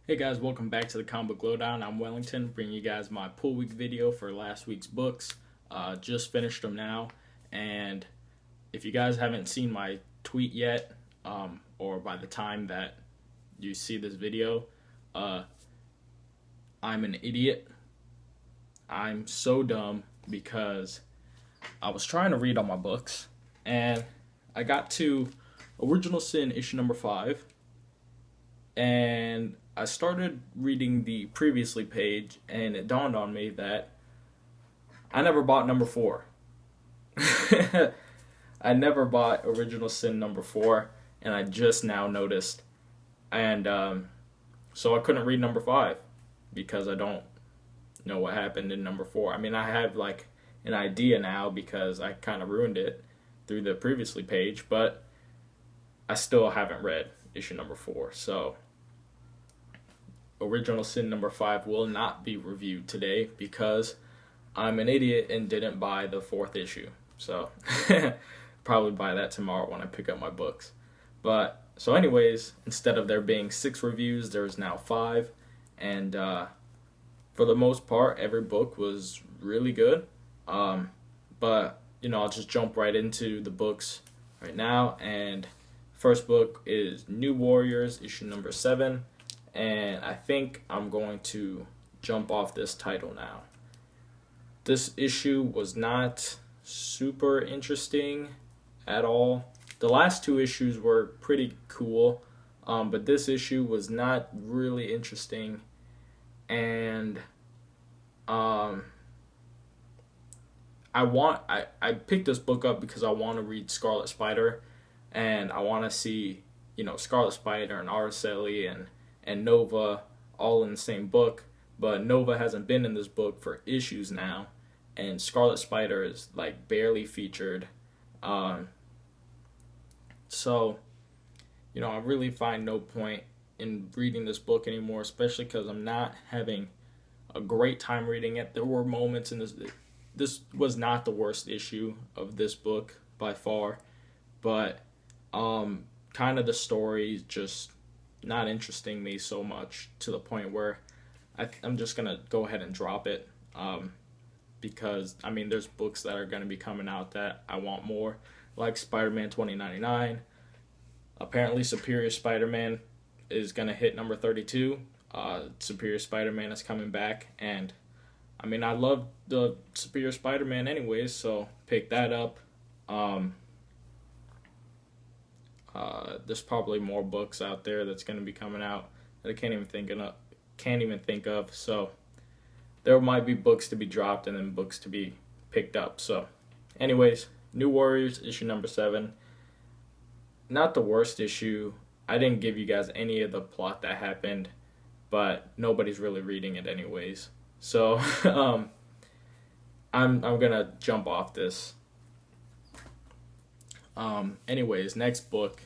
Hey guys, welcome back to the Comic Book Lowdown. I'm Wellington, bringing you guys my pull week video for last week's books. Just finished them now, and if you guys haven't seen my tweet yet, or by the time that you see this video, uh, I'm an idiot. I'm so dumb because I was trying to read all my books, and I got to Original Sin issue number 5, and I started reading the previously page, and it dawned on me that I never bought number 4. I never bought Original Sin number 4, and I just now noticed. And so I couldn't read number 5 because I don't know what happened in number 4. I mean, I have like an idea now because I kind of ruined it through the previously page, but I still haven't read issue number 4. So Original Sin number 5 will not be reviewed today because I'm an idiot and didn't buy the 4th issue. So probably buy that tomorrow when I pick up my books. But so anyways, instead of there being 6 reviews, there's now 5, and for the most part every book was really good. But I'll just jump right into the books right now. And first book is New Warriors issue number 7. And I think I'm going to jump off this title now. This issue was not super interesting at all. The last 2 issues were pretty cool, but this issue was not really interesting. And I picked this book up because I want to read Scarlet Spider, and I want to see Scarlet Spider and Araceli and Nova all in the same book, but Nova hasn't been in this book for issues now, and Scarlet Spider is like barely featured. So I really find no point in reading this book anymore, especially because I'm not having a great time reading it. There were moments in this was not the worst issue of this book by far, but kind of the story just not interesting me so much to the point where I'm just gonna go ahead and drop it, because there's books that are gonna be coming out that I want more, like Spider-Man 2099. Apparently Superior Spider-Man is gonna hit number 32. Superior Spider-Man is coming back, and I love the Superior Spider-Man anyways, so pick that up. There's probably more books out there that's going to be coming out that I can't even think of. So there might be books to be dropped and then books to be picked up. So, anyways, New Warriors issue number 7. Not the worst issue. I didn't give you guys any of the plot that happened, but nobody's really reading it anyways. So I'm gonna jump off this. Anyways, next book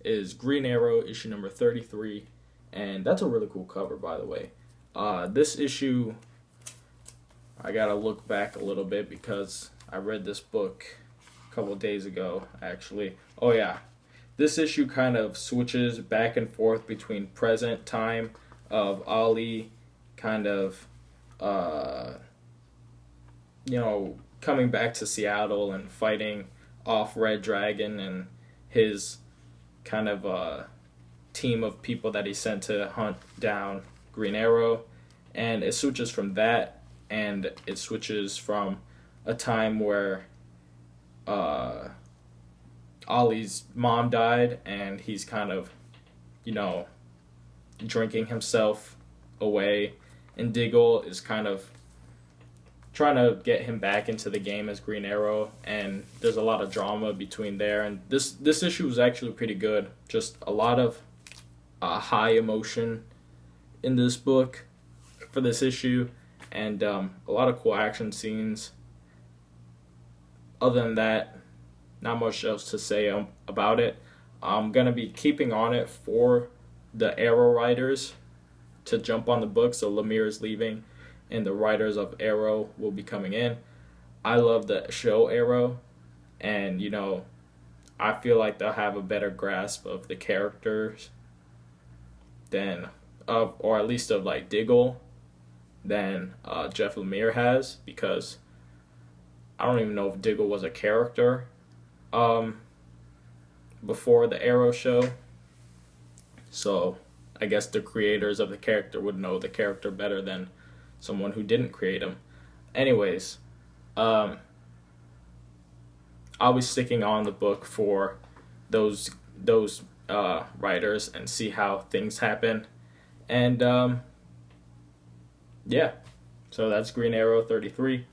is Green Arrow issue number 33, and that's a really cool cover, by the way. This issue, I gotta look back a little bit because I read this book a couple days ago, actually. Oh yeah, this issue kind of switches back and forth between present time of Ollie kind of coming back to Seattle and fighting off Red Dragon and his kind of team of people that he sent to hunt down Green Arrow. And it switches from that, and it switches from a time where Ollie's mom died, and he's kind of drinking himself away, and Diggle is kind of trying to get him back into the game as Green Arrow, and there's a lot of drama between there. And this issue was actually pretty good. Just a lot of high emotion in this book for this issue, and a lot of cool action scenes. Other than that, not much else to say about it. I'm gonna be keeping on it for the Arrow writers to jump on the book. So Lemire is leaving, and the writers of Arrow will be coming in. I love the show Arrow, and I feel like they'll have a better grasp of the characters than of, or at least of like Diggle, than Jeff Lemire has, because I don't even know if Diggle was a character before the Arrow show. So I guess the creators of the character would know the character better than someone who didn't create him. Anyways, I'll be sticking on the book for those writers and see how things happen. And yeah, so that's Green Arrow 33.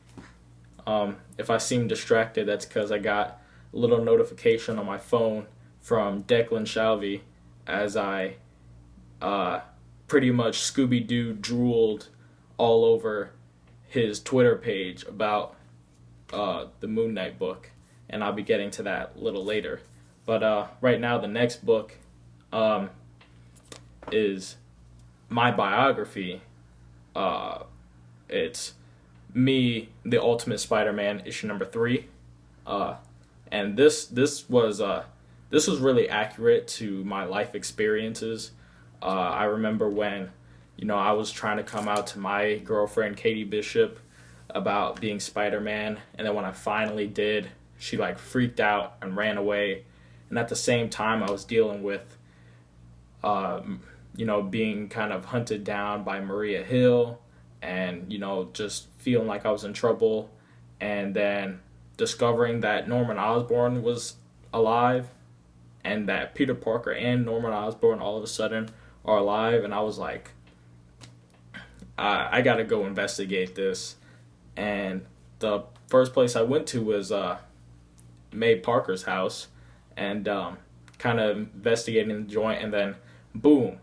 If I seem distracted, that's because I got a little notification on my phone from Declan Shalvey as I pretty much Scooby-Doo drooled all over his Twitter page about the Moon Knight book, and I'll be getting to that a little later. But right now, the next book is my biography. It's me, the Ultimate Spider-Man, issue number 3, and this was really accurate to my life experiences. I remember when, I was trying to come out to my girlfriend Katie Bishop about being Spider-Man, and then when I finally did, she like freaked out and ran away. And at the same time, I was dealing with, being kind of hunted down by Maria Hill, and just feeling like I was in trouble, and then discovering that Norman Osborn was alive, and that Peter Parker and Norman Osborn all of a sudden are alive, and I was like, I gotta go investigate this. And the first place I went to was May Parker's house, and kind of investigating the joint, and then boom,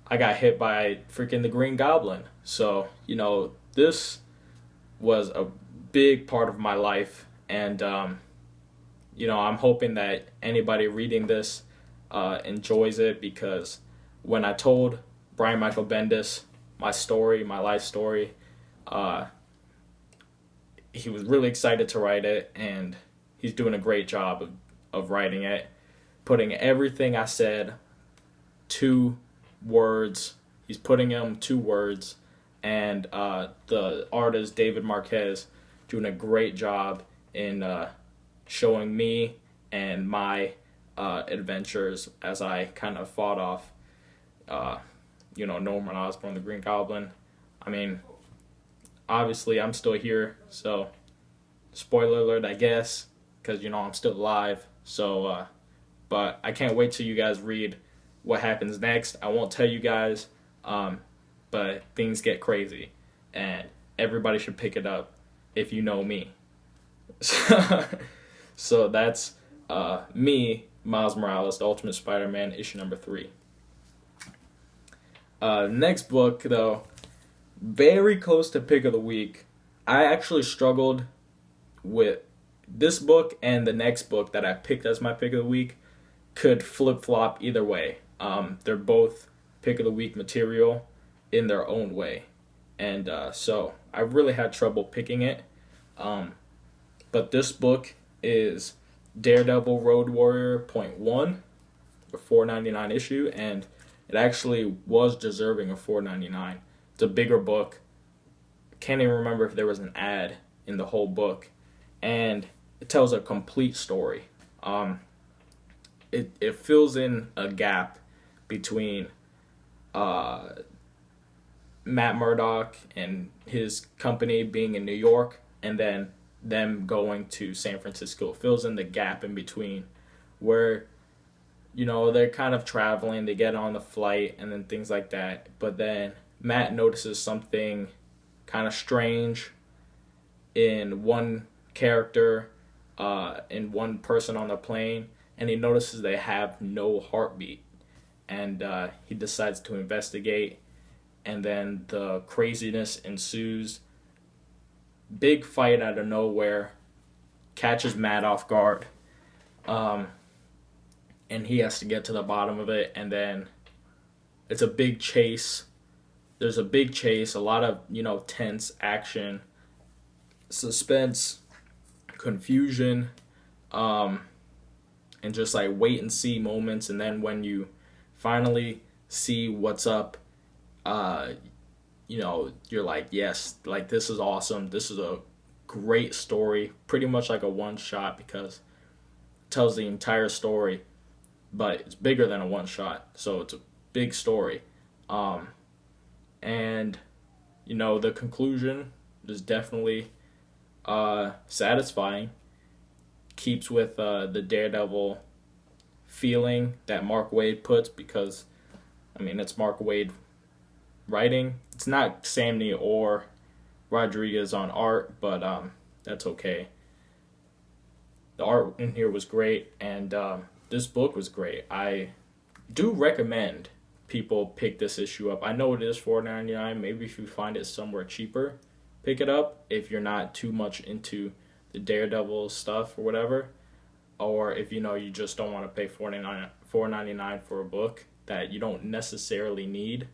I got hit by freaking the Green Goblin. So, this was a big part of my life, and I'm hoping that anybody reading this enjoys it, because when I told Brian Michael Bendis my story, my life story, he was really excited to write it, and he's doing a great job of writing it, putting everything I said to words. He's putting them to words, and the artist David Marquez doing a great job in showing me and my adventures as I kind of fought off Norman Osborn, the Green Goblin. I mean, obviously I'm still here, so spoiler alert, I guess, because I'm still alive. So but I can't wait till you guys read what happens next. I won't tell you guys, but things get crazy, and everybody should pick it up if you know me. So that's me, Miles Morales, the Ultimate Spider-Man, issue number 3. Next book, though, very close to pick of the week. I actually struggled with this book, and the next book that I picked as my pick of the week could flip-flop either way. They're both pick of the week material in their own way. And so I really had trouble picking it. But this book is Daredevil Road Warrior .1, a $4.99 issue, and it actually was deserving of $4.99. It's a bigger book. Can't even remember if there was an ad in the whole book, and it tells a complete story. It fills in a gap between Matt Murdock and his company being in New York, and then them going to San Francisco. It fills in the gap in between where, they're kind of traveling, they get on the flight and then things like that. But then Matt notices something kind of strange in one character, in one person on the plane, and he notices they have no heartbeat. And he decides to investigate, and then the craziness ensues. Big fight out of nowhere, catches Matt off guard, and he has to get to the bottom of it, and then it's a big chase. There's a big chase, a lot of, tense action, suspense, confusion, and just like wait and see moments. And then when you finally see what's up, you know, you're like, yes, like this is awesome. This is a great story, pretty much like a one shot because it tells the entire story, but it's bigger than a one shot, so it's a big story. Um, and you know, the conclusion is definitely satisfying. Keeps with the Daredevil feeling that Mark Waid puts because, I mean, it's Mark Waid writing. It's not Sam Neill or Rodriguez on art, but that's okay. The art in here was great, and this book was great. I do recommend people pick this issue up. I know it is $4.99. Maybe if you find it somewhere cheaper, pick it up if you're not too much into the Daredevil stuff or whatever. Or if you know you just don't want to pay $4.99 for a book that you don't necessarily need.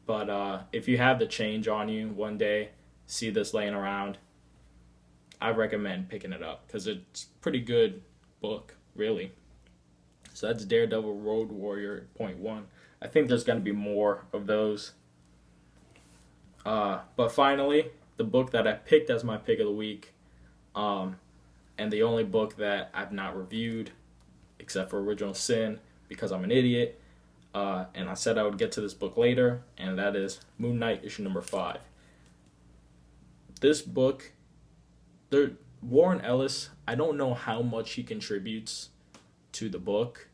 But if you have the change on you one day, see this laying around, I recommend picking it up because it's a pretty good book, really. So that's Daredevil Road Warrior .1. I think there's going to be more of those. But finally, the book that I picked as my pick of the week, and the only book that I've not reviewed, except for Original Sin, because I'm an idiot, and I said I would get to this book later, and that is Moon Knight issue number 5. This book, Warren Ellis, I don't know how much he contributes to the book.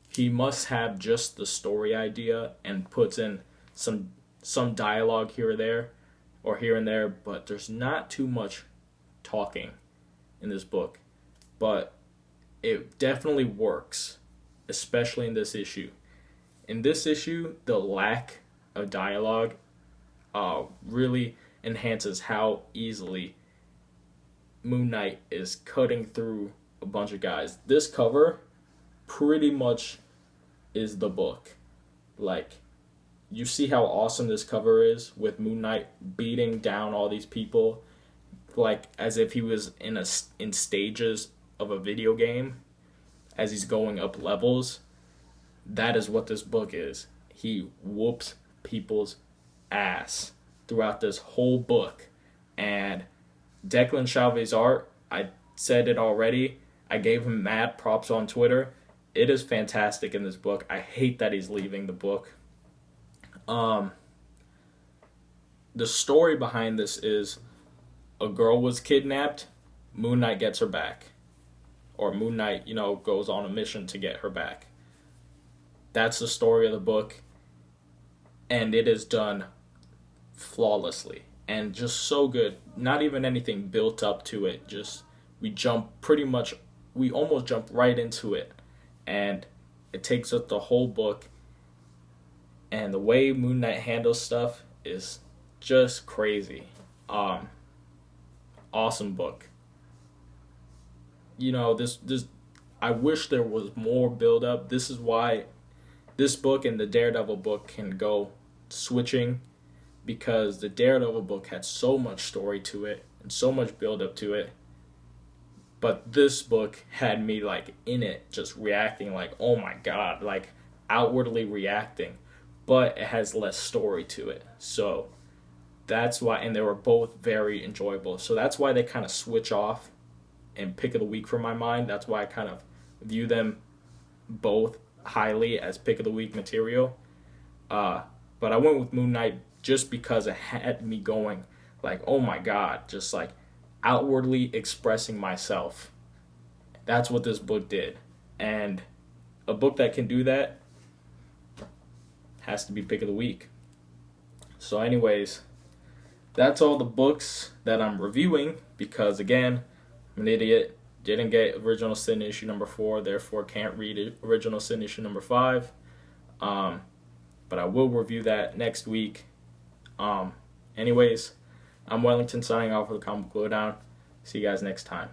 He must have just the story idea and puts in some dialogue here or there, or here and there, but there's not too much talking in this book. But it definitely works, especially in this issue. In this issue, the lack of dialogue really enhances how easily Moon Knight is cutting through a bunch of guys. This cover pretty much is the book. Like, you see how awesome this cover is with Moon Knight beating down all these people, like as if he was in stages of a video game as he's going up levels. That is what this book is. He whoops people's ass throughout this whole book. And Declan Shalvey's art, I said it already, I gave him mad props on Twitter. It is fantastic in this book. I hate that he's leaving the book. The story behind this is a girl was kidnapped, Moon Knight gets her back. Or Moon Knight, you know, goes on a mission to get her back. That's the story of the book. And it is done flawlessly. And just so good. Not even anything built up to it. Just, we almost jump right into it. And it takes up the whole book. And the way Moon Knight handles stuff is just crazy. Awesome book. You know, this I wish there was more build up. This is why this book and the Daredevil book can go switching, because the Daredevil book had so much story to it and so much build up to it. But this book had me like in it, just reacting like, oh my god, like outwardly reacting. But it has less story to it. So that's why, and they were both very enjoyable. So that's why they kind of switch off and pick of the week for my mind. That's why I kind of view them both highly as pick of the week material. But I went with Moon Knight just because it had me going like, oh my god, just like outwardly expressing myself. That's what this book did. And a book that can do that has to be pick of the week. So anyways, that's all the books that I'm reviewing, because again, I'm an idiot. Didn't get Original Sin issue number 4, therefore can't read Original Sin issue number 5. But I will review that next week. Anyways, I'm Wellington signing off for the Comic Book Lowdown. See you guys next time.